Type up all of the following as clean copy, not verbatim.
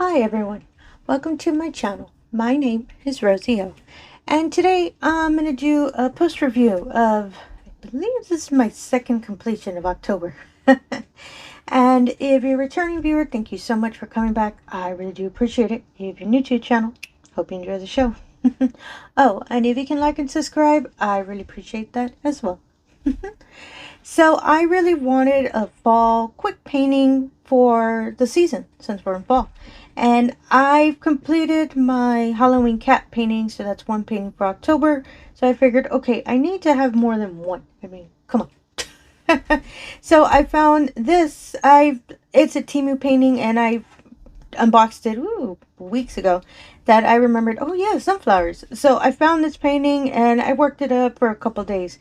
Hi everyone, welcome to my channel. My name is Rosy O, and today I'm going to do a post review of, I believe this is my second completion of October. And if you're a returning viewer, thank you so much for coming back. I really do appreciate it. If you're new to the channel, hope you enjoy the show. Oh, and if you can like and subscribe, I really appreciate that as well. So I really wanted a fall quick painting for the season since we're in fall. And I've completed my Halloween cat painting, so that's one painting for October. So I figured, okay, I need to have more than one. I mean, come on. So I found this. It's a TEMU painting, and I unboxed it weeks ago. That I remembered, oh yeah, sunflowers. So I found this painting and I worked it up for a couple days.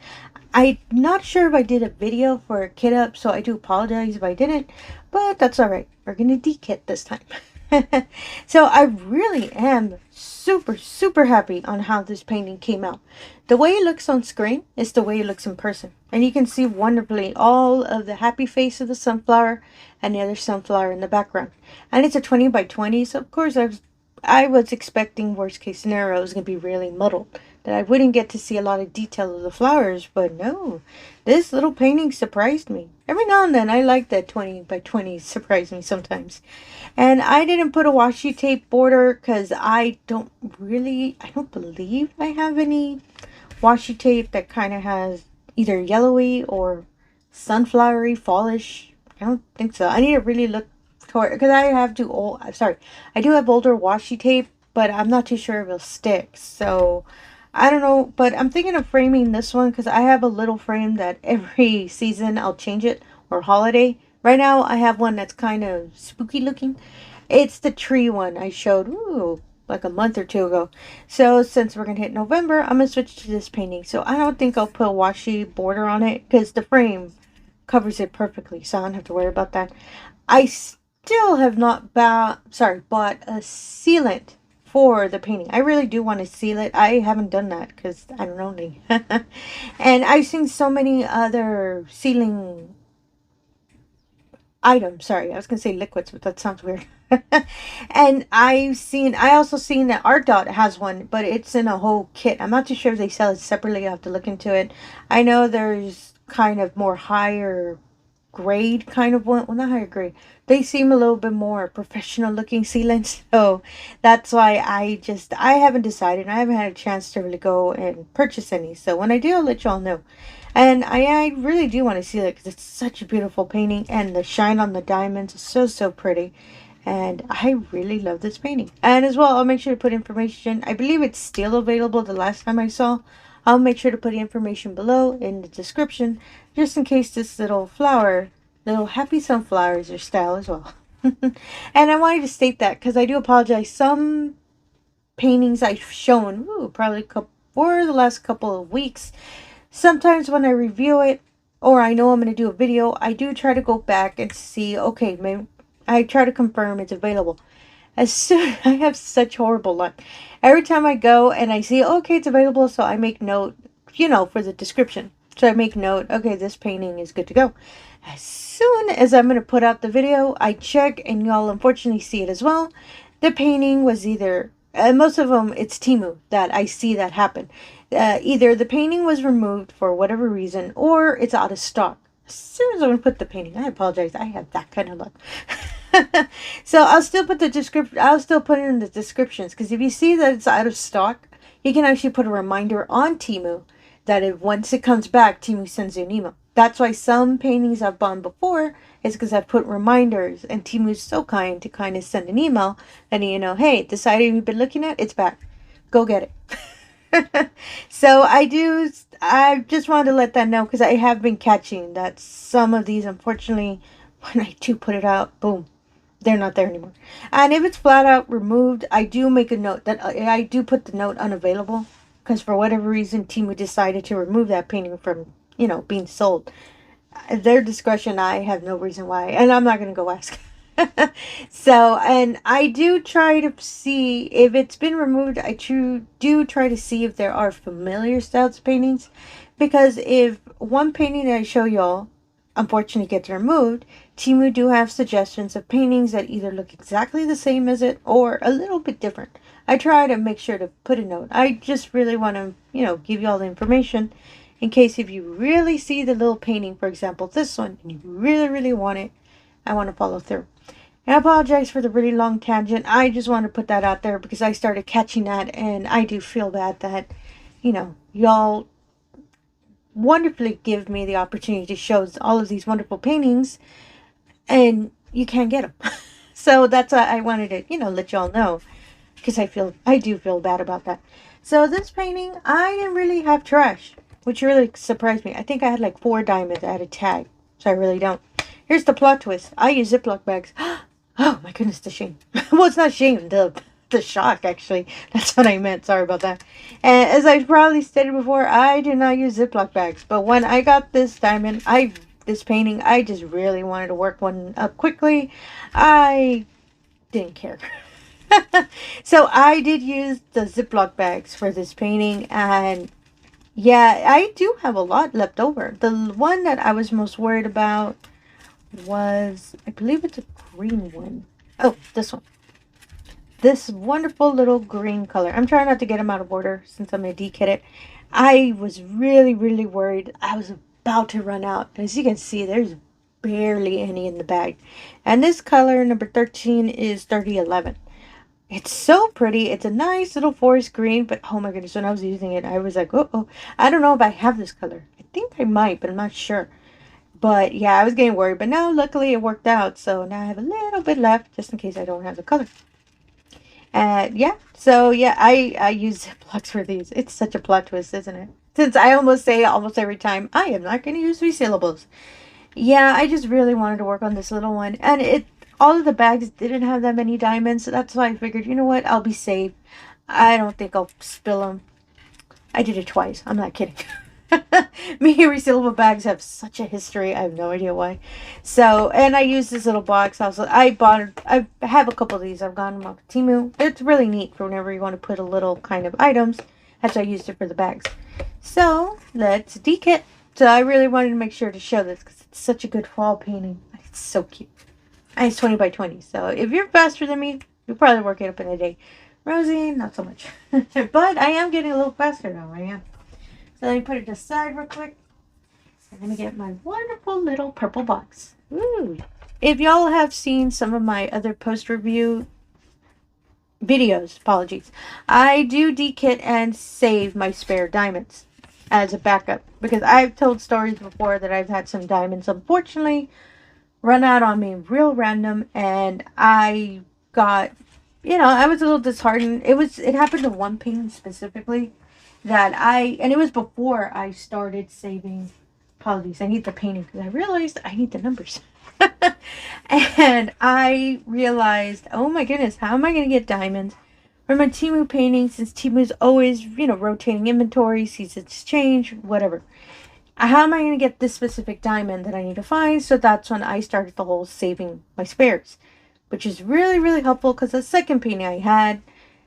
I'm not sure if I did a video for a kit up, so I do apologize if I didn't, but that's alright. We're gonna de-kit this time. So I really am super happy on how this painting came out. The way it looks on screen is the way it looks in person, and you can see wonderfully all of the happy face of the sunflower and the other sunflower in the background. And it's a 20 by 20, so of course I was expecting worst case scenario it was going to be really muddled, that I wouldn't get to see a lot of detail of the flowers, but no, this little painting surprised me. Every now and then I like that 20 by 20 surprise me sometimes. And I didn't put a washi tape border because I don't believe I have any washi tape that kind of has either yellowy or sunflowery fallish. I don't think so. I need to really look toward, because I do have older washi tape, but I'm not too sure if it'll stick. So I don't know, but I'm thinking of framing this one because I have a little frame that every season I'll change it, or holiday. Right now I have one that's kind of spooky looking. It's the tree one I showed like a month or two ago. So since we're gonna hit November, I'm gonna switch to this painting. So I don't think I'll put a washi border on it because the frame covers it perfectly, so I don't have to worry about that. I still have not bought a sealant for the painting. I really do want to seal it. I haven't done that because I don't know any. And I've seen so many other sealing items. Sorry, I was gonna say liquids, but that sounds weird. And I also seen that Art Dot has one, but it's in a whole kit. I'm not too sure if they sell it separately. I have to look into it. I know there's kind of more higher grade kind of one. Well, not higher grade. They seem a little bit more professional looking sealants. So that's why I haven't decided. I haven't had a chance to really go and purchase any. So when I do, I'll let y'all know. And I really do want to seal it because it's such a beautiful painting. And the shine on the diamonds is so pretty. And I really love this painting. And as well, I'll make sure to put information. I believe it's still available the last time I saw. I'll make sure to put the information below in the description, just in case this little happy sunflower is your style as well. And I wanted to state that because I do apologize. Some paintings I've shown, probably for the last couple of weeks, sometimes when I review it, or I know I'm going to do a video, I do try to go back and see, okay, maybe I try to confirm it's available. As soon I have such horrible luck. Every time I go and I see, okay, it's available, so I make note, for the description. So I make note, okay, this painting is good to go. As soon as I'm going to put out the video, I check, and y'all unfortunately see it as well. The painting was either, most of them, it's TEMU that I see that happen. Either the painting was removed for whatever reason, or it's out of stock. As soon as I'm going to put the painting, I apologize, I have that kind of luck. So I'll still put the description. I'll still put it in the descriptions, because if you see that it's out of stock, you can actually put a reminder on TEMU that once it comes back, TEMU sends you an email. That's why some paintings I've bought before is because I've put reminders, and TEMU is so kind to kind of send an email letting hey, this item you've been looking at, it's back. Go get it. So I just wanted to let that know, because I have been catching that some of these, unfortunately, when I do put it out, boom, they're not there anymore. And if it's flat out removed, I do make a note that I do put the note unavailable, because for whatever reason TEMU decided to remove that painting from being sold. Their discretion, I have no reason why, and I'm not going to go ask. So, and I do try to see if it's been removed. I do try to see if there are familiar styles paintings, because if one painting that I show y'all, unfortunately gets removed, TEMU do have suggestions of paintings that either look exactly the same as it or a little bit different. I try to make sure to put a note. I just really want to, give you all the information in case if you really see the little painting, for example, this one, and you really, really want it, I want to follow through. And I apologize for the really long tangent. I just want to put that out there because I started catching that, and I do feel bad that, y'all wonderfully give me the opportunity to show all of these wonderful paintings, and you can't get them. So that's why I wanted to, let y'all know, because I do feel bad about that. So this painting, I didn't really have trash, which really surprised me. I think I had like 4 diamonds. I had a tag, so I really don't. Here's the plot twist. I use Ziploc bags. Oh my goodness, the shame. Well, it's not shame, the shock, actually. That's what I meant. Sorry about that. And as I probably stated before, I do not use Ziploc bags. But when I got this this painting, I just really wanted to work one up quickly. I didn't care. So I did use the Ziploc bags for this painting, and yeah, I do have a lot left over. The one that I was most worried about was, I believe it's a green one. Oh, this one. This wonderful little green color. I'm trying not to get them out of order since I'm going to de-kit it. I was really, really worried. I was about to run out. As you can see, there's barely any in the bag. And this color, number 13, is 3011. It's so pretty. It's a nice little forest green, but oh my goodness, when I was using it, I was like, oh, I don't know if I have this color. I think I might, but I'm not sure. But yeah, I was getting worried, but no, luckily it worked out. So now I have a little bit left just in case I don't have the color. Yeah, so yeah, I use Ziplocs for these. It's such a plot twist, isn't it? Since I almost say almost every time, I am not going to use resealables. Yeah, I just really wanted to work on this little one. And all of the bags didn't have that many diamonds. So that's why I figured, you know what, I'll be safe. I don't think I'll spill them. I did it twice. I'm not kidding. Me and resealable bags have such a history. I have no idea why. So, and I use this little box also. I have a couple of these. I've gotten them off TEMU. It's really neat for whenever you want to put a little kind of items. That's why I used it for the bags. So, let's de-kit. So, I really wanted to make sure to show this because it's such a good fall painting. It's so cute. And it's 20 by 20. So, if you're faster than me, you'll probably work it up in a day. Rosie, not so much. But I am getting a little faster now. I am. So let me put it aside real quick. And let me get my wonderful little purple box. Ooh. If y'all have seen some of my other post-review videos, apologies, I do de-kit and save my spare diamonds as a backup. Because I've told stories before that I've had some diamonds, unfortunately, run out on me real random. And I got, I was a little disheartened. It happened to one painting specifically. And it was before I started saving. Apologies, I need the painting because I realized I need the numbers. And I realized, oh my goodness, how am I going to get diamonds from a TEMU painting, since TEMU's always, rotating inventory, seasons change, whatever. How am I going to get this specific diamond that I need to find? So that's when I started the whole saving my spares, which is really, really helpful because the second painting I had,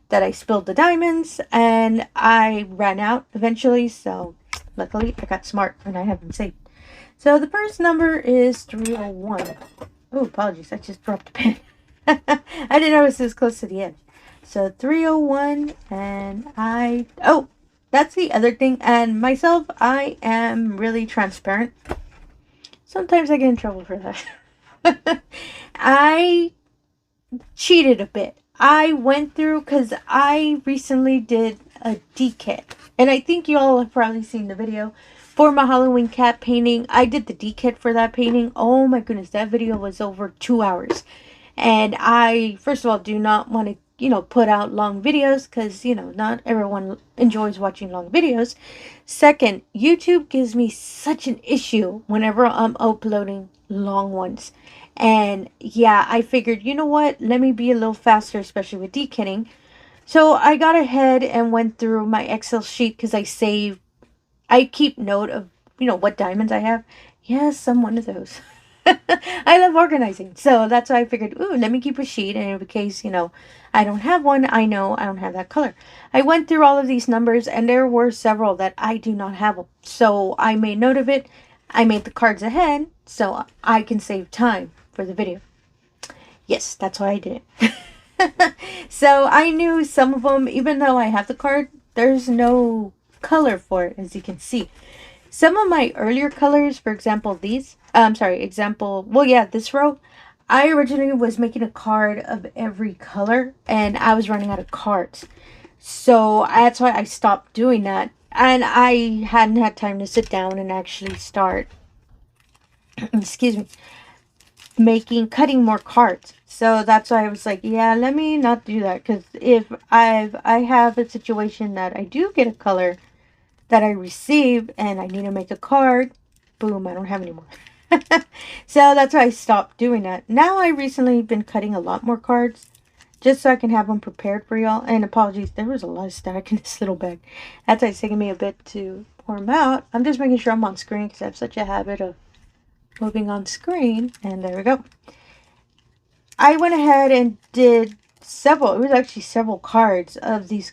that I spilled the diamonds and I ran out eventually. So luckily I got smart and I have them saved. So the first number is 301. Oh, apologies. I just dropped a pen. I didn't know it was this close to the edge. So 301 and that's the other thing. And myself, I am really transparent. Sometimes I get in trouble for that. I cheated a bit. I went through, because I recently did a de-kit. And I think you all have probably seen the video. For my Halloween cat painting, I did the de-kit for that painting. Oh my goodness, that video was over 2 hours. And I, first of all, do not want to, put out long videos. Because, not everyone enjoys watching long videos. Second, YouTube gives me such an issue whenever I'm uploading long ones. And yeah, I figured, you know what, let me be a little faster, especially with de-kitting. So I got ahead and went through my Excel sheet because I keep note of, what diamonds I have. Yes, I'm one of those. I love organizing. So that's why I figured, let me keep a sheet. And in case, I don't have one, I know I don't have that color. I went through all of these numbers and there were several that I do not have. So I made note of it. I made the cards ahead so I can save time for the video. Yes, that's why I did it. So I knew some of them, even though I have the card, there's no color for it, as you can see. Some of my earlier colors, for example, these, this row, I originally was making a card of every color, and I was running out of cards. So that's why I stopped doing that. And I hadn't had time to sit down and actually start, excuse me, cutting more cards. So that's why I was like, yeah, let me not do that. Because if I have a situation that I do get a color that I receive and I need to make a card, boom, I don't have any more. So that's why I stopped doing that. Now I recently been cutting a lot more cards just so I can have them prepared for y'all. And apologies, there was a lot of stack in this little bag. That's why it's taking me a bit to pour them out. I'm just making sure I'm on screen because I have such a habit of moving on screen. And there we go. I went ahead and did several, it was actually several cards of these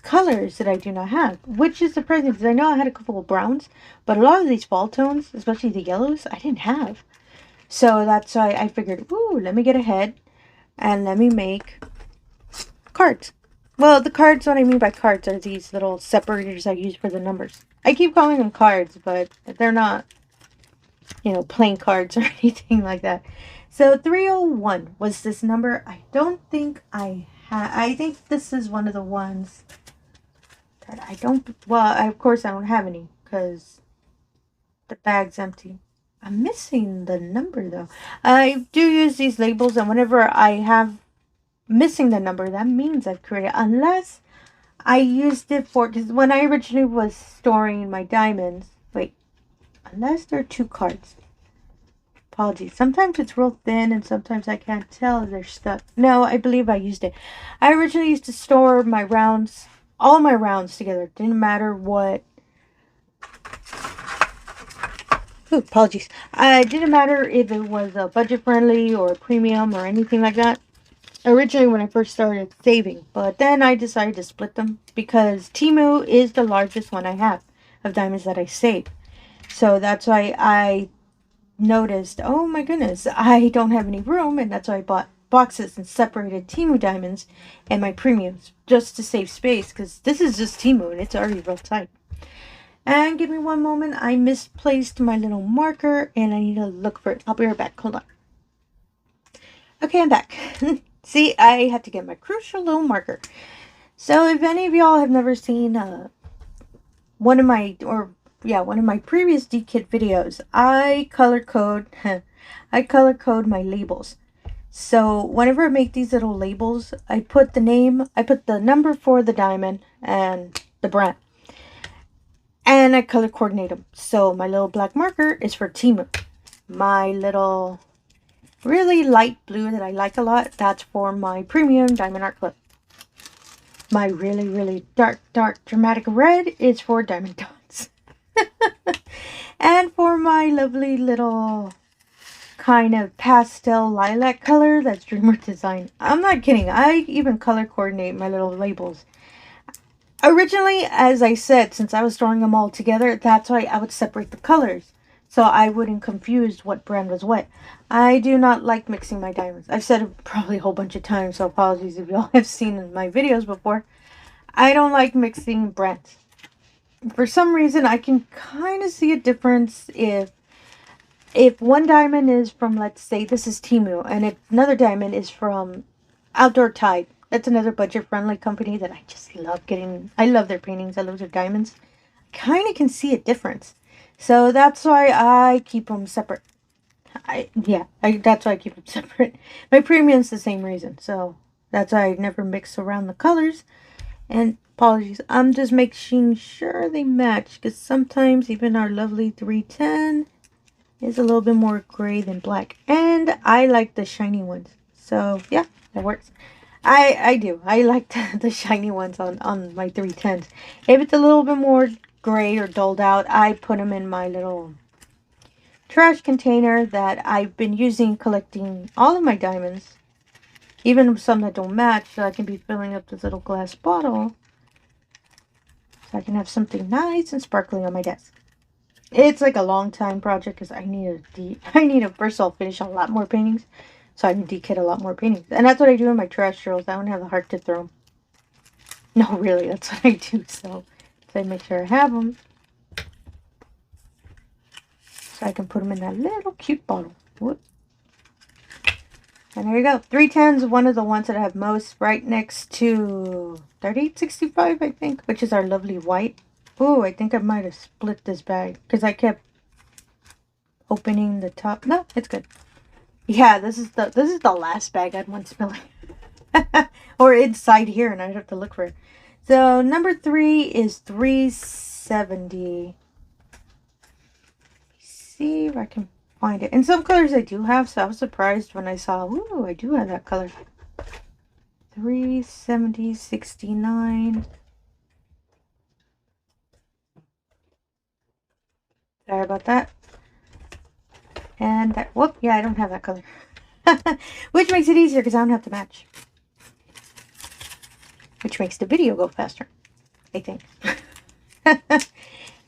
colors that I do not have, which is surprising because I know I had a couple of browns, but a lot of these fall tones, especially the yellows, I didn't have. So that's why I figured, ooh, let me get ahead and let me make cards. Well, the cards, what I mean by cards are these little separators I use for the numbers. I keep calling them cards, but they're not, you know, plain cards or anything like that. So 301 was this number. I don't think I have. I think this is one of the ones that I don't. Well, of course I don't have any because the bag's empty. I'm missing the number though. I do use these labels, and whenever I have missing the number, that means I've created. Unless I used it for, because when I originally was storing my diamonds. Wait, unless there are two cards. Apologies. Sometimes it's real thin and sometimes I can't tell if they're stuck. No, I believe I used it. I originally used to store my rounds, all my rounds together. Didn't matter what. Ooh, apologies. It didn't matter if it was a budget friendly or premium or anything like that. Originally when I first started saving. But then I decided to split them because TEMU is the largest one I have of diamonds that I save. So that's why I noticed, oh my goodness, I don't have any room, and that's why I bought boxes and separated TEMU diamonds and my premiums just to save space, because this is just TEMU and it's already real tight. And give me one moment, I misplaced my little marker and I need to look for it. I'll be right back. Hold on. Okay, I'm back. See, I had to get my crucial little marker. So if any of y'all have never seen one of my previous DKit videos, I color code my labels. So whenever I make these little labels, I put the name, I put the number for the diamond and the brand. And I color coordinate them. So my little black marker is for TEMU. My little really light blue that I like a lot, that's for my premium diamond art clip. My really, really dark, dramatic red is for diamond dots. And for my lovely little kind of pastel lilac color, that's Dreamer Design. I'm not kidding. I even color coordinate my little labels. Originally, as I said, since I was storing them all together, that's why I would separate the colors, so I wouldn't confuse what brand was what. I do not like mixing my diamonds. I've said it probably a whole bunch of times, so apologies if y'all have seen my videos before. I don't like mixing brands. For some reason, I can kind of see a difference if one diamond is from, let's say, this is TEMU, and if another diamond is from Outdoor Tide. That's another budget-friendly company that I just love getting. I love their paintings. I love their diamonds. Kind of can see a difference. So that's why I keep them separate. That's why I keep them separate. My premium's the same reason. So that's why I never mix around the colors. And apologies, I'm just making sure they match, because sometimes even our lovely 310 is a little bit more gray than black. And I like the shiny ones. So yeah, that works. I do. I like the shiny ones on my 310s. If it's a little bit more gray or dulled out, I put them in my little trash container that I've been using collecting all of my diamonds. Even some that don't match, so I can be filling up this little glass bottle. So I can have something nice and sparkly on my desk. It's like a long time project because I need to first of all finish a lot more paintings, so I can dekit a lot more paintings, and that's what I do in my trash drills. I don't have the heart to throw them. No, really, that's what I do. So I make sure I have them, so I can put them in that little cute bottle. Whoop. And there you go. 310 is one of the ones that I have most, right next to 3865, I think, which is our lovely white. Oh, I think I might have split this bag because I kept opening the top. No, it's good. Yeah, this is the last bag I'd want spilling. Or inside here, and I'd have to look for it. So number 3 is 370. Let's see if I can find it. And some colors I do have, so I was surprised when I saw, ooh, I do have that color. 370, 69. Sorry about that. And that, whoop, yeah, I don't have that color. Which makes it easier because I don't have to match. Which makes the video go faster, I think.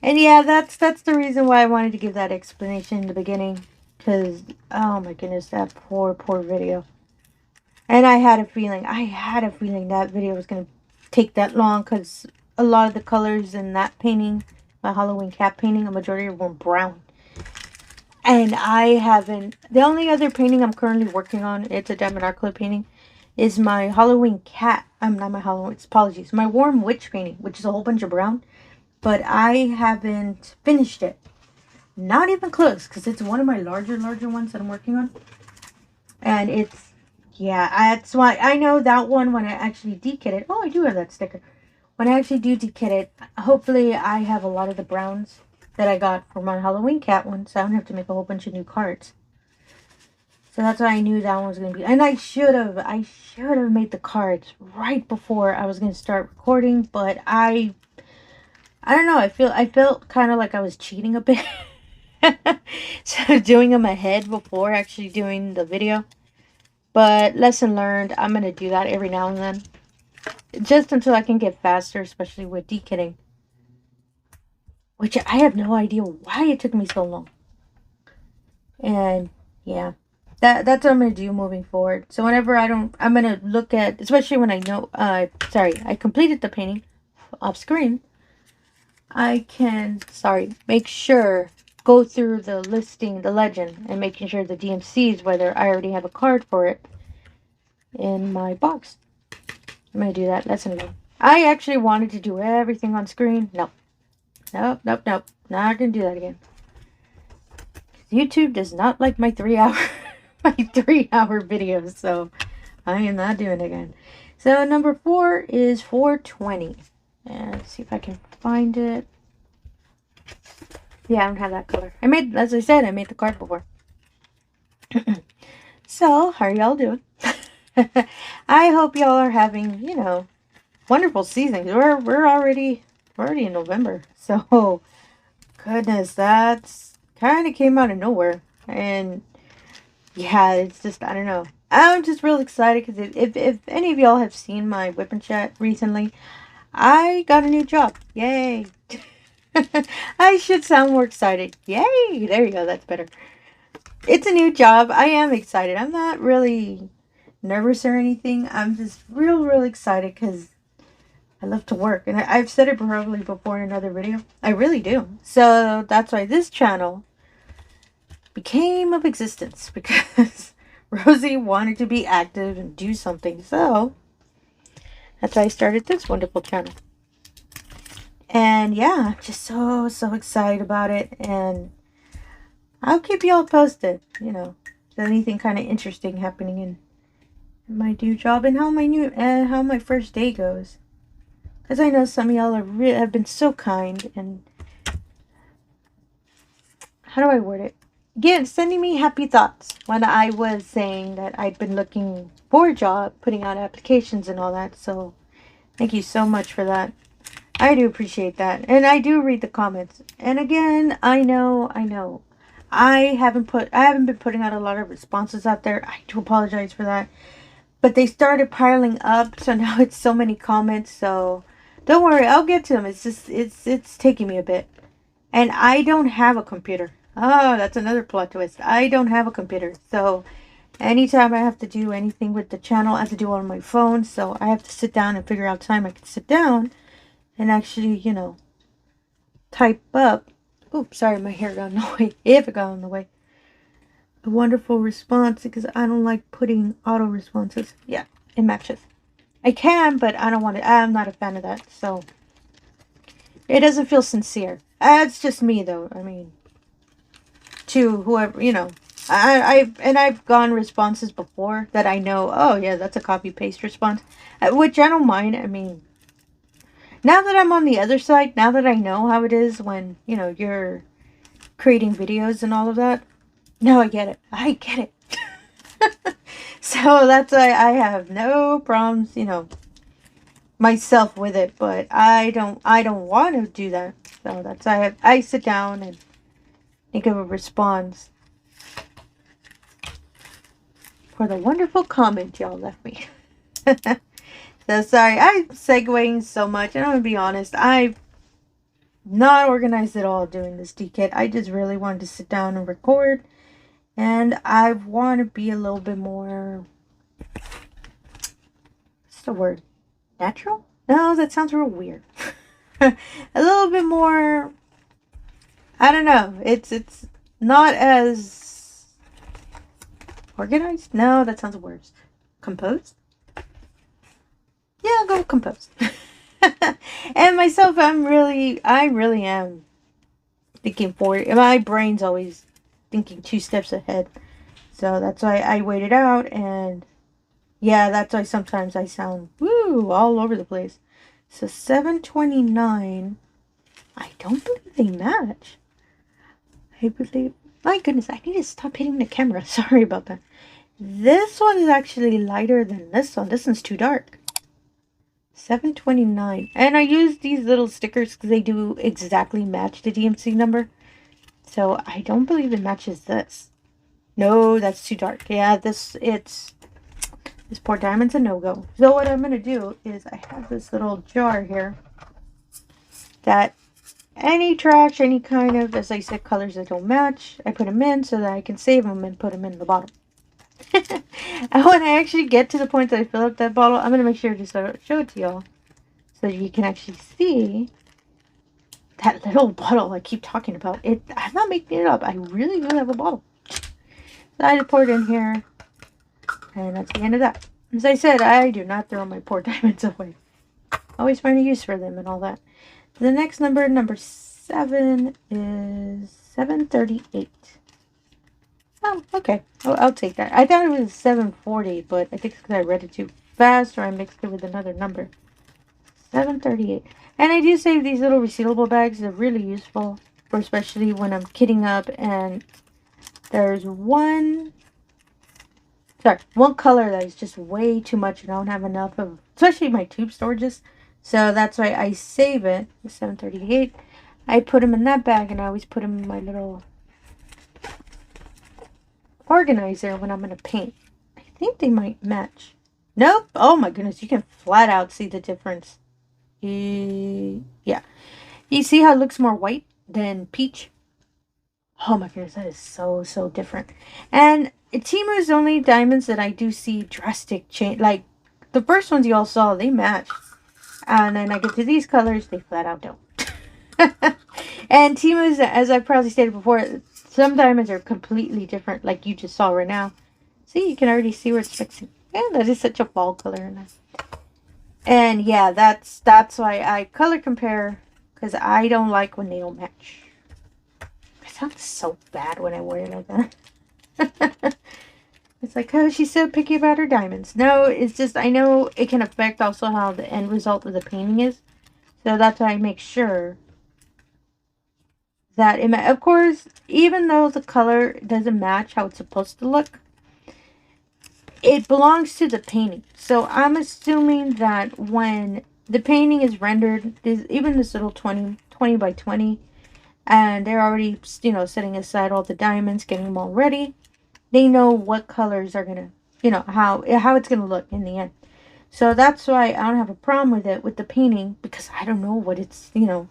And yeah, that's the reason why I wanted to give that explanation in the beginning. Because, oh my goodness, that poor video. And I had a feeling that video was going to take that long. Because a lot of the colors in that painting, my Halloween cat painting, a majority of them were brown. And I haven't, the only other painting I'm currently working on, it's a diamond art club painting, is my Halloween cat. Not my Halloween, apologies. My warm witch painting, which is a whole bunch of brown. But I haven't finished it. Not even close, because it's one of my larger ones that I'm working on. And it's, yeah, that's why I know that one when I actually dekit it. Oh, I do have that sticker. When I actually do dekit it, hopefully I have a lot of the browns that I got for my Halloween cat one, so I don't have to make a whole bunch of new cards. So that's why I knew that one was going to be. And I should have made the cards right before I was going to start recording, but I don't know, I felt kind of like I was cheating a bit. So doing them ahead before actually doing the video. But lesson learned, I'm going to do that every now and then. Just until I can get faster, especially with dekitting. Which I have no idea why it took me so long. And yeah, that's what I'm going to do moving forward. So whenever I'm going to look at, especially when I know, I completed the painting off screen. I can, make sure, go through the listing, the legend, and making sure the DMCs, whether I already have a card for it in my box. I'm going to do that. Lesson learned. I actually wanted to do everything on screen. Nope. Not going to do that again. YouTube does not like my 3-hour videos, so I am not doing it again. So number 4 is 420. And let's see if I can find it. Yeah, I don't have that color. As I said, I made the card before. So, how are y'all doing? I hope y'all are having, wonderful seasons. We're already in November. So, goodness, that's kind of came out of nowhere. And yeah, it's just, I don't know. I'm just real excited because if any of y'all have seen my whip and chat recently, I got a new job. Yay. I should sound more excited. Yay. There you go. That's better. It's a new job. I am excited. I'm not really nervous or anything. I'm just real excited because I love to work. And I've said it probably before in another video. I really do. So that's why this channel became of existence. Because Rosie wanted to be active and do something. So that's why I started this wonderful channel. And yeah, I'm just so excited about it. And I'll keep you all posted, if anything kind of interesting happening in my new job and how my first day goes. Because I know some of y'all have been so kind and how do I word it? Again, sending me happy thoughts when I was saying that I'd been looking for a job, putting out applications and all that. So thank you so much for that. I do appreciate that. And I do read the comments. And again, I know. I haven't been putting out a lot of responses out there. I do apologize for that. But they started piling up, so now it's so many comments. So don't worry, I'll get to them. It's just it's taking me a bit. And I don't have a computer. Oh, that's another plot twist. I don't have a computer. So anytime I have to do anything with the channel, I have to do it on my phone. So I have to sit down and figure out time I can sit down and actually, you know, type up. Oops, sorry, my hair got in the way. If it got in the way. A wonderful response, because I don't like putting auto responses. Yeah, it matches. I can, but I don't want it. I'm not a fan of that. So it doesn't feel sincere. It's just me, though. I mean, to whoever, you know. I've gone responses before that I know, oh yeah, that's a copy paste response, which I don't mind. I mean, now that I'm on the other side, now that I know how it is when, you know, you're creating videos and all of that, now I get it. I get it. So that's why I have no problems, you know, myself with it, but I don't want to do that. So that's why I sit down and think of a response for the wonderful comment y'all left me. So sorry, I'm segueing so much, and I'm gonna be honest, I've not organized at all doing this kit. I just really wanted to sit down and record, and I want to be a little bit more, what's the word, natural? No, that sounds real weird. A little bit more, I don't know, it's not as organized. No, that sounds worse. Composed? Yeah, I'll go composed. And myself, I really am thinking forward. My brain's always thinking 2 steps ahead. So that's why I waited out, and yeah, that's why sometimes I sound woo all over the place. So 729, I don't believe they match. I believe, my goodness, I need to stop hitting the camera. Sorry about that. This one is actually lighter than this one. This one's too dark. 729. And I use these little stickers because they do exactly match the DMC number. So I don't believe it matches this. No, that's too dark. Yeah, this poor diamond's a no-go. So what I'm going to do is I have this little jar here that any trash, any kind of, as I said, colors that don't match, I put them in so that I can save them and put them in the bottle. And when I actually get to the point that I fill up that bottle, I'm going to make sure to show it to y'all so you can actually see that little bottle I keep talking about. I'm not making it up. I really do have a bottle. So I just pour it in here, and that's the end of that. As I said, I do not throw my poor diamonds away. Always find a use for them and all that. The next number, number 7, is 738. Oh, okay. I'll take that. I thought it was 740, but I think it's because I read it too fast, or I mixed it with another number. 738. And I do save these little resealable bags. They're really useful, for especially when I'm kitting up, and there's one color that is just way too much, and I don't have enough of, especially my tube storages. So that's why I save it. The 738. I put them in that bag, and I always put them in my little organizer when I'm going to paint. I think they might match. Nope. Oh my goodness, you can flat out see the difference. Yeah. You see how it looks more white than peach? Oh my goodness, that is so different. And TEMU is the only diamonds that I do see drastic change. Like, the first ones you all saw, they match. And then I get to these colors, they flat out don't. And TEMU's, as I've probably stated before, some diamonds are completely different, like you just saw right now. See, you can already see where it's mixing. Yeah, that is such a fall color in that. And yeah, that's why I color compare, because I don't like when they don't match. It sounds so bad when I wear it like that. It's like, oh, she's so picky about her diamonds. No, it's just, I know it can affect also how the end result of the painting is. So that's why I make sure that it, of course, even though the color doesn't match how it's supposed to look, it belongs to the painting. So I'm assuming that when the painting is rendered, even this little 20 by 20, and they're already, you know, setting aside all the diamonds, getting them all ready, they know what colors are gonna, you know, how it's gonna look in the end. So that's why I don't have a problem with it with the painting, because I don't know what it's, you know,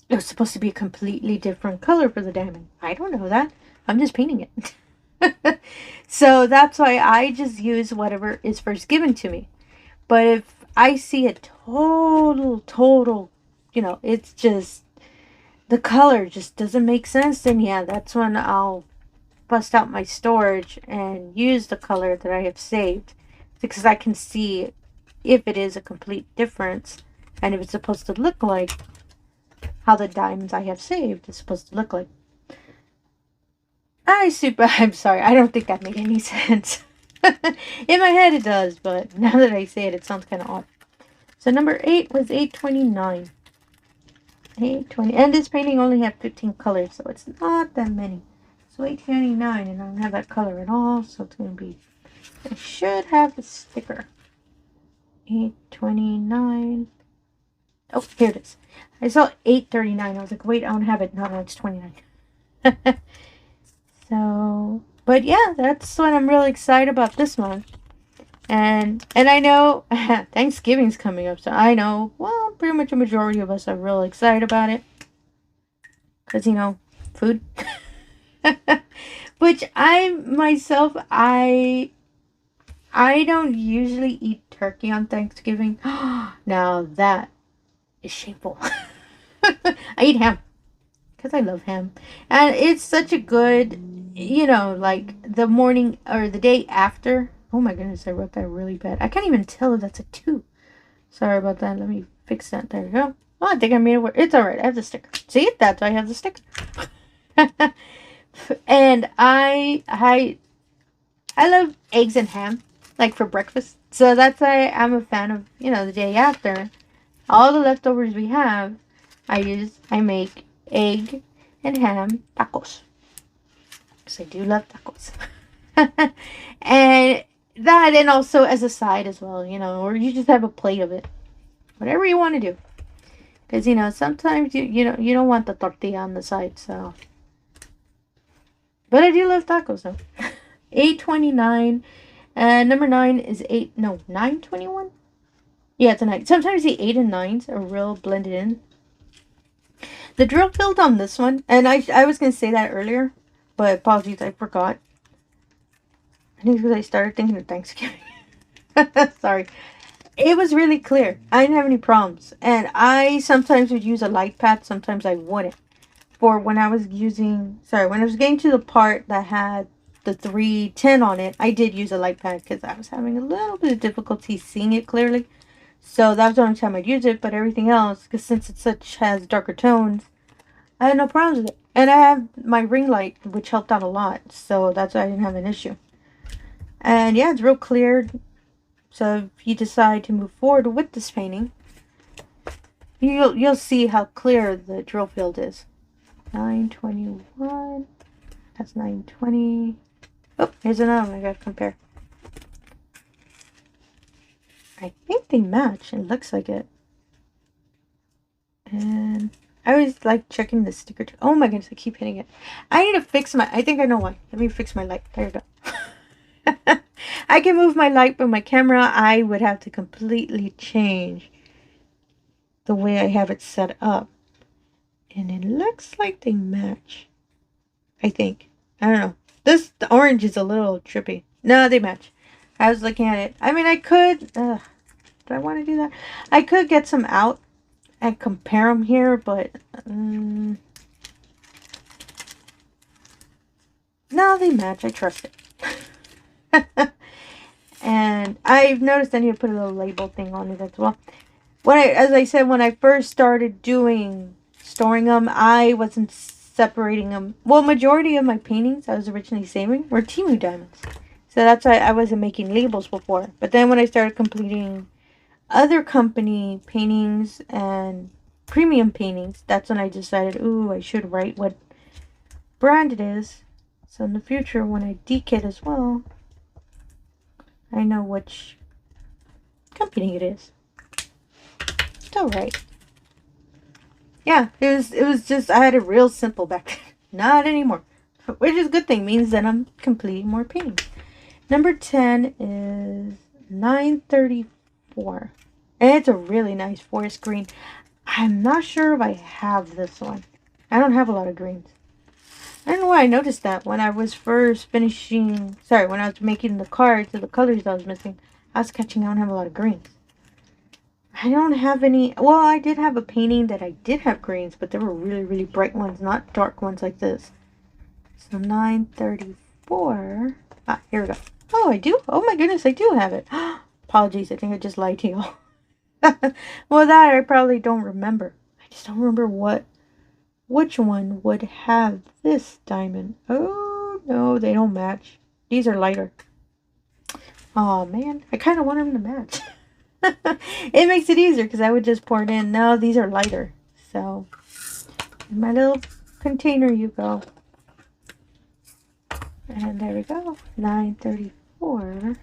it was supposed to be a completely different color for the diamond. I don't know that. I'm just painting it. So that's why I just use whatever is first given to me. But if I see a total, you know, it's just, the color just doesn't make sense, then yeah, that's when I'll bust out my storage and use the color that I have saved. Because I can see if it is a complete difference and if it's supposed to look like how the diamonds I have saved is supposed to look like. I'm sorry, I don't think that made any sense. In my head it does, but now that I say it, it sounds kind of odd. So number 8 was 829. 820, and this painting only had 15 colors, so it's not that many. So 899, and I don't have that color at all, so it's going to be, I should have the sticker. 829. Oh, here it is. I saw 839. I was like, wait, I don't have it. No, it's 29. So, but yeah, that's what I'm really excited about this month. And I know Thanksgiving's coming up, so I know, well, pretty much a majority of us are really excited about it. Because, you know, food. Which myself, I don't usually eat turkey on Thanksgiving. Now that is shameful. I eat ham. Because I love ham. And it's such a good, you know, like the morning or the day after. Oh my goodness, I wrote that really bad. I can't even tell if that's a 2. Sorry about that. Let me fix that. There we go. Oh, I think I made it work. It's alright. I have the sticker. See? That's why I have the sticker. And I love eggs and ham, like for breakfast. So that's why I'm a fan of, you know, the day after. All the leftovers we have, I make egg and ham tacos. Because I do love tacos. And that, and also as a side as well, you know, or you just have a plate of it. Whatever you want to do. Because, you know, sometimes you don't want the tortilla on the side, so. But I do love tacos, though. 829. And number 9 is 921? Yeah, it's a 9. Sometimes the 8 and 9s are real blended in. The drill field on this one, and I was going to say that earlier, but apologies, I forgot. I think because I started thinking of Thanksgiving. Sorry. It was really clear. I didn't have any problems. And I sometimes would use a light pad. Sometimes I wouldn't. For when I was getting to the part that had the 310 on it, I did use a light pad because I was having a little bit of difficulty seeing it clearly. So that was the only time I'd use it. But everything else, because since it has darker tones, I had no problems with it. And I have my ring light, which helped out a lot. So that's why I didn't have an issue. And yeah, it's real clear. So if you decide to move forward with this painting, you'll see how clear the drill field is. 921. That's 920. Oh, here's another one I gotta compare. I think they match. It looks like it. And I always like checking the sticker too. Oh my goodness, I keep hitting it. I need to fix I think I know why. Let me fix my light. There you go. I can move my light, but my camera, I would have to completely change the way I have it set up. And it looks like they match. I think. I don't know. The orange is a little trippy. No, they match. I was looking at it. I mean, I could. Do I want to do that? I could get some out and compare them here, but no, they match. I trust it. And I've noticed I need to put a little label thing on it as well. As I said, when I first started storing them, I wasn't separating them. Well, majority of my paintings I was originally saving were TEMU diamonds. So that's why I wasn't making labels before. But then when I started completing other company paintings and premium paintings, that's when I decided, ooh, I should write what brand it is. So in the future, when I dekit as well, I know which company it is. It's alright. Yeah, it was just, I had it real simple back then. Not anymore. Which is a good thing. Means that I'm completing more paintings. Number 10 is 934. And it's a really nice forest green. I'm not sure if I have this one. I don't have a lot of greens. I don't know why I noticed that when I was first finishing, sorry, when I was making the cards of the colors I was missing, I was catching I don't have a lot of greens. I don't have any, well, I did have a painting that I did have greens, but they were really, really bright ones, not dark ones like this. So 934. Ah, here we go. Oh, I do? Oh my goodness, I do have it. Apologies, I think I just lied to y'all. Well, that I probably don't remember. I just don't remember which one would have this diamond. Oh, no, they don't match. These are lighter. Oh, man. I kind of want them to match. It makes it easier because I would just pour it in. No, these are lighter. So, in my little container you go. And there we go. 934.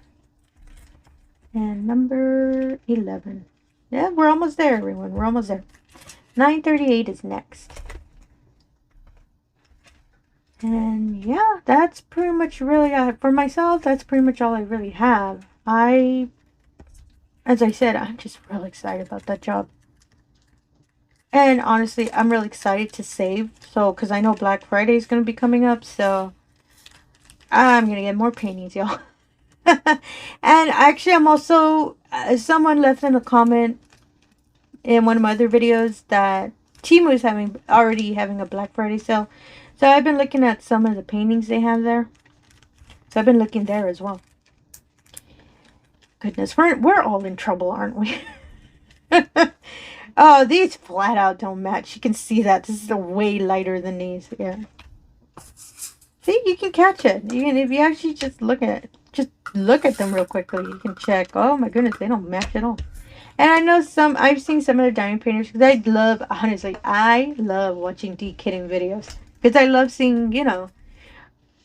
And number 11. Yeah, we're almost there, everyone. We're almost there. 938 is next. And yeah, that's pretty much really, for myself, that's pretty much all I really have. As I said, I'm just really excited about that job. And honestly, I'm really excited to save. So, because I know Black Friday is going to be coming up. So, I'm going to get more paintings, y'all. And actually, I'm also, someone left in a comment in one of my other videos that TEMU is already having a Black Friday sale. So I've been looking at some of the paintings they have there. So I've been looking there as well. Goodness, we're all in trouble, aren't we? Oh, these flat out don't match. You can see that. This is way lighter than these. Yeah. See, you can catch it. Even if you actually just look at them real quickly, you can check. Oh my goodness, they don't match at all. And I know I've seen some of the diamond painters because honestly, I love watching de-kitting videos. Because I love seeing,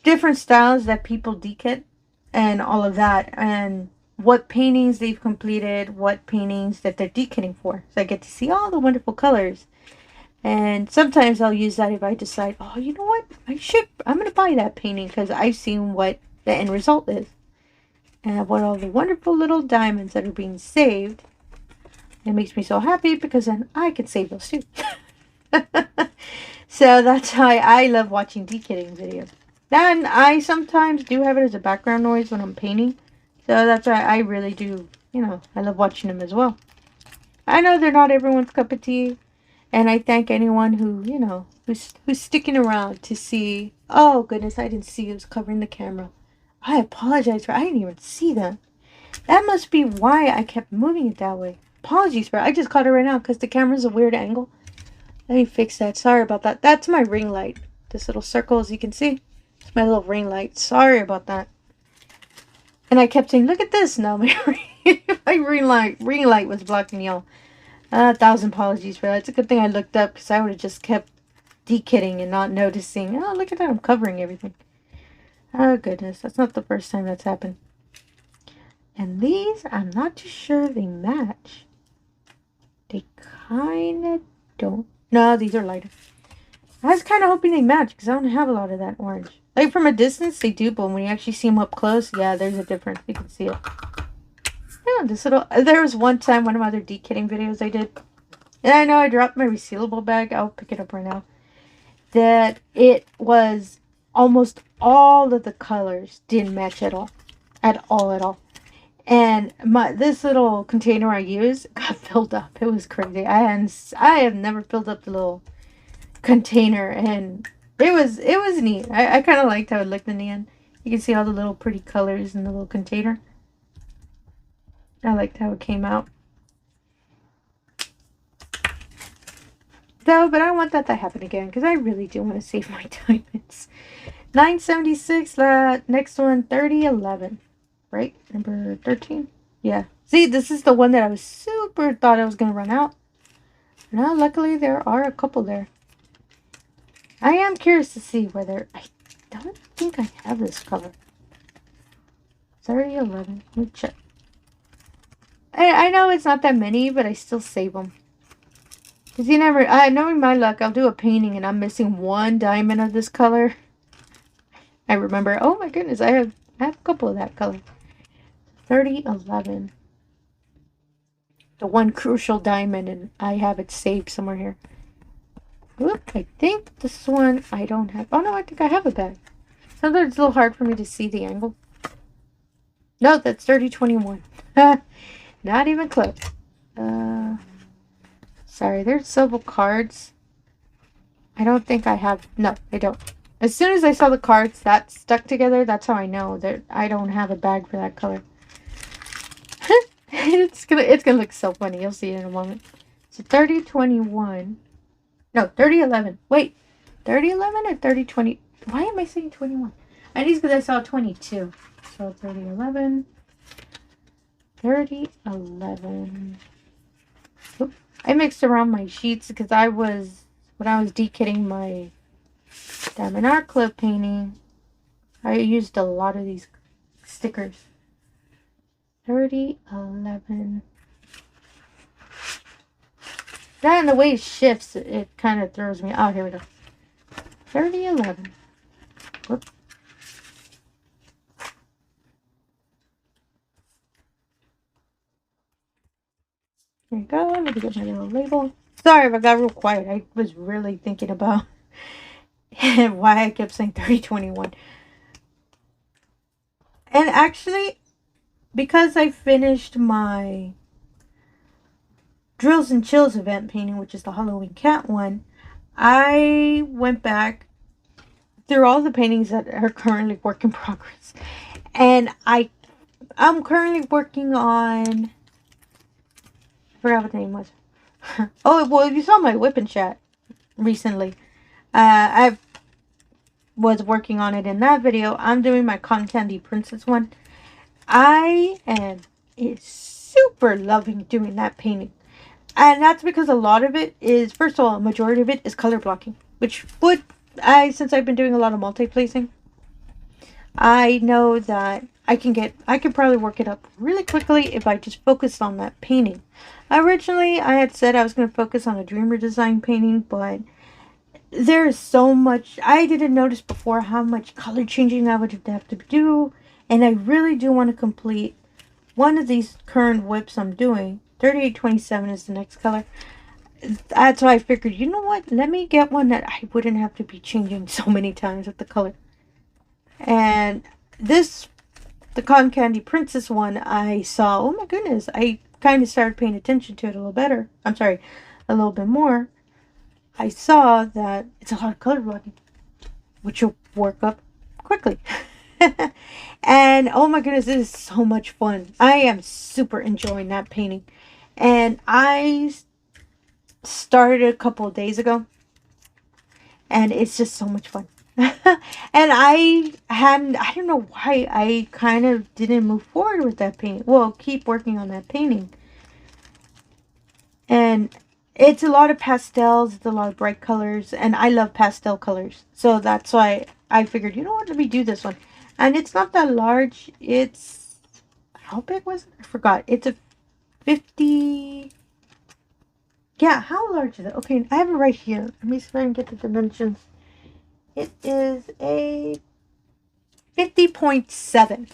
different styles that people de-kit and all of that. And what paintings they've completed, what paintings that they're de-kitting for. So I get to see all the wonderful colors. And sometimes I'll use that if I decide, oh, you know what? I'm going to buy that painting because I've seen what the end result is. And what all the wonderful little diamonds that are being saved. It makes me so happy because then I can save those too. So that's why I love watching de-kitting videos. Then I sometimes do have it as a background noise when I'm painting. So that's why I really do, I love watching them as well. I know they're not everyone's cup of tea. And I thank anyone who, who's sticking around to see. Oh, goodness, I didn't see it was covering the camera. I apologize I didn't even see that. That must be why I kept moving it that way. Apologies for it. I just caught it right now because the camera's a weird angle. Let me fix that. Sorry about that. That's my ring light. This little circle, as you can see. It's my little ring light. Sorry about that. And I kept saying, look at this. No, my ring light was blocking y'all. 1,000 apologies for that. It's a good thing I looked up because I would have just kept de-kitting and not noticing. Oh, look at that. I'm covering everything. Oh, goodness. That's not the first time that's happened. And these, I'm not too sure they match. They kind of don't. No, these are lighter. I was kind of hoping they match because I don't have a lot of that orange. Like from a distance, they do, but when you actually see them up close, yeah, there's a difference. You can see it. Yeah, there was one time, one of my other de-kitting videos I did. And I know I dropped my resealable bag. I'll pick it up right now. That it was almost all of the colors didn't match at all. At all. And this little container I used got filled up. It was crazy. I have never filled up the little container, and it was neat. I kind of liked how it looked in the end. You can see all the little pretty colors in the little container. I liked how it came out. Though, but I don't want that to happen again because I really do want to save my diamonds. 976. Next one, 3011. Right? Number 13? Yeah. See, this is the one that I was thought I was going to run out. No, luckily there are a couple there. I am curious to see whether... I don't think I have this color. 3011. Let me check. I know it's not that many, but I still save them. Because knowing my luck, I'll do a painting and I'm missing one diamond of this color. I remember, oh my goodness, I have a couple of that color. 3011. the one crucial diamond, and I have it saved somewhere here. Oop, I think this one I don't have. Oh no, I think I have a bag. Sometimes it's a little hard for me to see the angle. No, that's 3021. Not even close. Sorry, there's several cards. I don't think I have. No, I don't. As soon as I saw the cards that stuck together, that's how I know that I don't have a bag for that color. It's gonna look so funny. You'll see it in a moment. So 3021. No, 3011. Wait, 3011 or 3020? Why am I saying 21? I think it's because I saw 22. So 3011. 3011. Oops. I mixed around my sheets because when I was dekitting my Diamond Art Club painting, I used a lot of these stickers. 3011. That and the way it shifts, it kind of throws me out. Here we go. 3011. Whoop. There you go. Let me get my little label. Sorry if I got real quiet. I was really thinking about why I kept saying 3021. And actually, because I finished my Drills and Chills event painting, which is the Halloween cat one, I went back through all the paintings that are currently work in progress. And I'm currently working on, I forgot what the name was. Oh, well, if you saw my whip and chat recently, I was working on it in that video. I'm doing my Cotton Candy Princess one. I am super loving doing that painting. And that's because a lot of it is, first of all, a majority of it is color blocking. Which since I've been doing a lot of multi-placing, I know that I can probably work it up really quickly if I just focus on that painting. Originally, I had said I was going to focus on a Dreamer design painting, but there is so much. I didn't notice before how much color changing I would have to do, and I really do want to complete one of these current whips I'm doing. 3827 is the next color. That's why I figured, you know what? Let me get one that I wouldn't have to be changing so many times with the color. And the Cotton Candy Princess one, I saw, oh my goodness, I kind of started paying attention to it a little better. I'm sorry, a little bit more. I saw that it's a lot of color blocking, which will work up quickly. And oh my goodness, it is so much fun. I am super enjoying that painting. And I started a couple of days ago, and it's just so much fun. And I don't know why I kind of didn't move forward with that painting. Well, keep working on that painting. And it's a lot of pastels, it's a lot of bright colors, and I love pastel colors. So that's why I figured, you know what, let me do this one. And it's not that large. It's, how big was it? I forgot. It's a 50. Yeah, how large is it? Okay, I have it right here. Let me see if I can get the dimensions. It is a 50.7,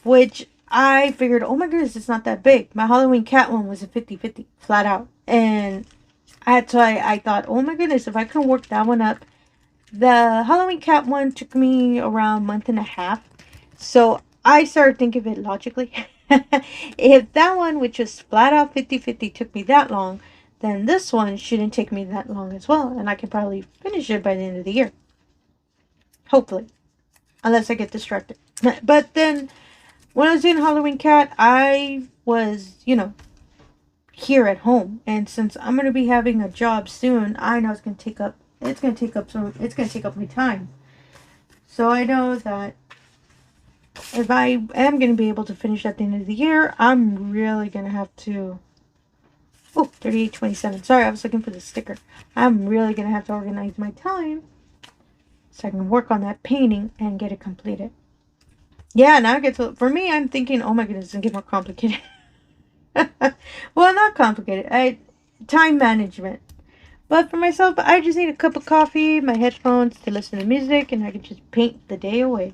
which I figured, oh my goodness, it's not that big. My Halloween cat one was a 50-50, flat out. And that's why I thought, oh my goodness, if I can work that one up. The Halloween cat one took me around a month and a half. So I started thinking of it logically. If that one, which was flat out 50-50, took me that long, then this one shouldn't take me that long as well. And I can probably finish it by the end of the year. Hopefully. Unless I get distracted. But then, when I was doing Halloween cat, I was, here at home. And since I'm going to be having a job soon, I know it's going to take up my time. So I know that if I am going to be able to finish at the end of the year, I'm really going to have to... Oh, 3827. Sorry, I was looking for the sticker. I'm really going to have to organize my time so I can work on that painting and get it completed. Yeah, now it gets... For me, I'm thinking, oh my goodness, it's going to get more complicated. Well, not complicated. Time management. But for myself, I just need a cup of coffee, my headphones to listen to music, and I can just paint the day away.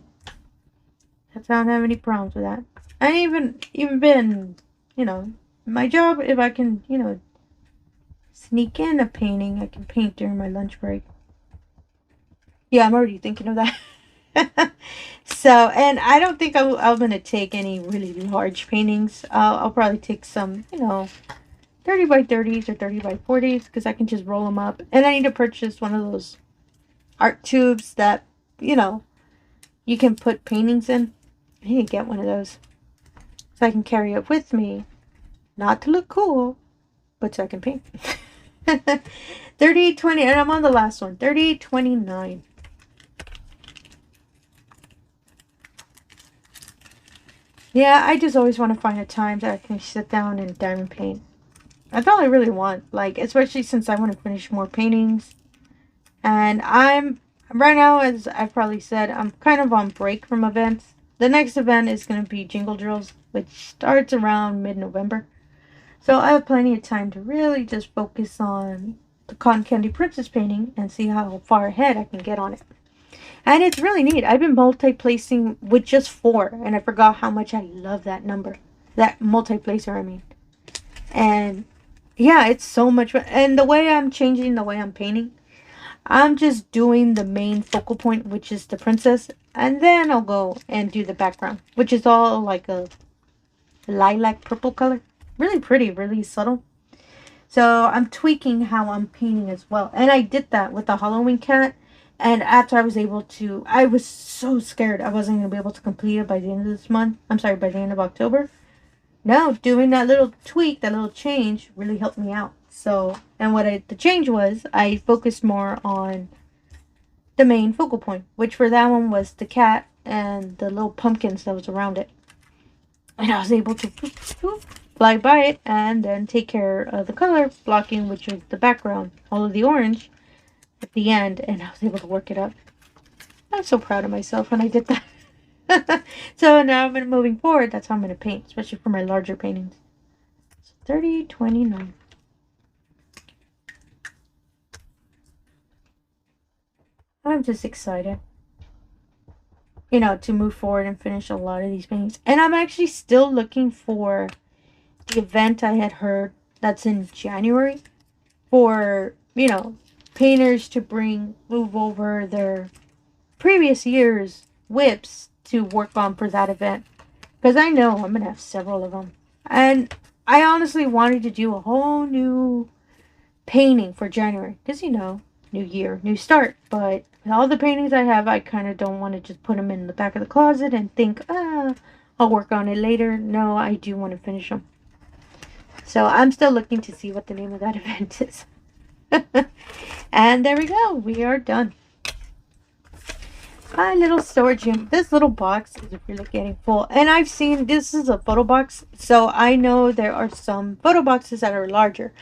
That's why I don't have any problems with that. I even been, my job, if I can, you know, sneak in a painting, I can paint during my lunch break. Yeah, I'm already thinking of that. So, and I don't think I'm going to take any really large paintings. I'll probably take some, you know, 30 by 30s or 30 by 40s because I can just roll them up. And I need to purchase one of those art tubes that, you know, you can put paintings in. I need to get one of those so I can carry it with me. Not to look cool, but so I can paint. 3820, and I'm on the last one. 3829. Yeah, I just always want to find a time that I can sit down and diamond paint. That's all I really want. Like, especially since I want to finish more paintings. And I'm, right now, as I've probably said, I'm kind of on break from events. The next event is going to be Jingle Drills, which starts around mid-November. So I have plenty of time to really just focus on the Cotton Candy Princess painting and see how far ahead I can get on it. And it's really neat. I've been multi-placing with just 4, and I forgot how much I love that number. That multi-placer, I mean. And yeah, it's so much fun. And the way I'm changing the way I'm painting, I'm just doing the main focal point, which is the princess. And then I'll go and do the background, which is all like a lilac purple color. Really pretty, really subtle. So I'm tweaking how I'm painting as well. And I did that with the Halloween cat. And after I was able to, I was so scared I wasn't going to be able to complete it by the end of this month. I'm sorry, by the end of October. No, doing that little tweak, that little change really helped me out. So, and the change was, I focused more on the main focal point, which for that one was the cat and the little pumpkins that was around it. And I was able to fly by it and then take care of the color blocking, which was the background, all of the orange at the end, and I was able to work it up. I'm so proud of myself when I did that. So now moving forward, that's how I'm going to paint, especially for my larger paintings. So 3029. I'm just excited, you know, to move forward and finish a lot of these paintings. And I'm actually still looking for the event I had heard that's in January for, you know, painters to move over their previous year's whips to work on for that event, because I know I'm gonna have several of them. And I honestly wanted to do a whole new painting for January, because, you know, new year, new start. But with all the paintings I have, I kind of don't want to just put them in the back of the closet and think, I'll work on it later. No, I do want to finish them. So I'm still looking to see what the name of that event is. And there we go. We are done. My little storage unit. This little box is really getting full. And I've seen, this is a photo box, so I know there are some photo boxes that are larger.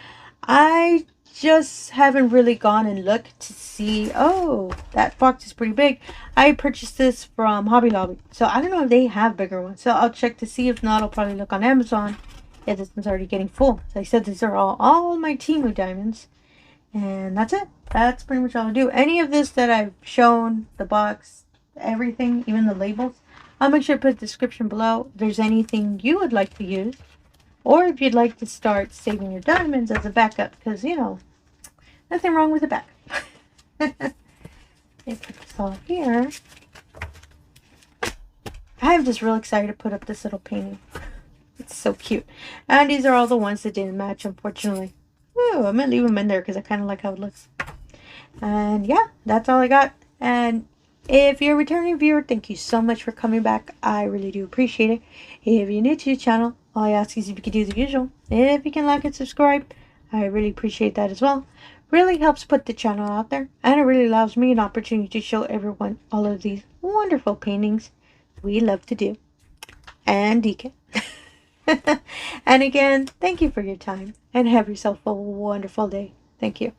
I just haven't really gone and looked to see, oh, that box is pretty big. I purchased this from Hobby Lobby, so I don't know if they have bigger ones. So I'll check to see. If not, I'll probably look on Amazon. Yeah, this one's already getting full. As I said, these are all my TEMU diamonds. And that's it. That's pretty much all I do. Any of this that I've shown, the box, everything, even the labels, I'll make sure to put a description below. If there's anything you would like to use, or if you'd like to start saving your diamonds as a backup, because, you know, nothing wrong with a backup. Let me put this all here. I'm just real excited to put up this little painting. It's so cute. And these are all the ones that didn't match, unfortunately. Ooh, I'm going to leave them in there because I kind of like how it looks. And yeah, that's all I got. And if you're a returning viewer, thank you so much for coming back. I really do appreciate it. If you're new to the channel, all I ask is if you could do the usual. If you can like and subscribe, I really appreciate that as well. Really helps put the channel out there. And it really allows me an opportunity to show everyone all of these wonderful paintings we love to do. And decaf. And again, thank you for your time, and have yourself a wonderful day. Thank you.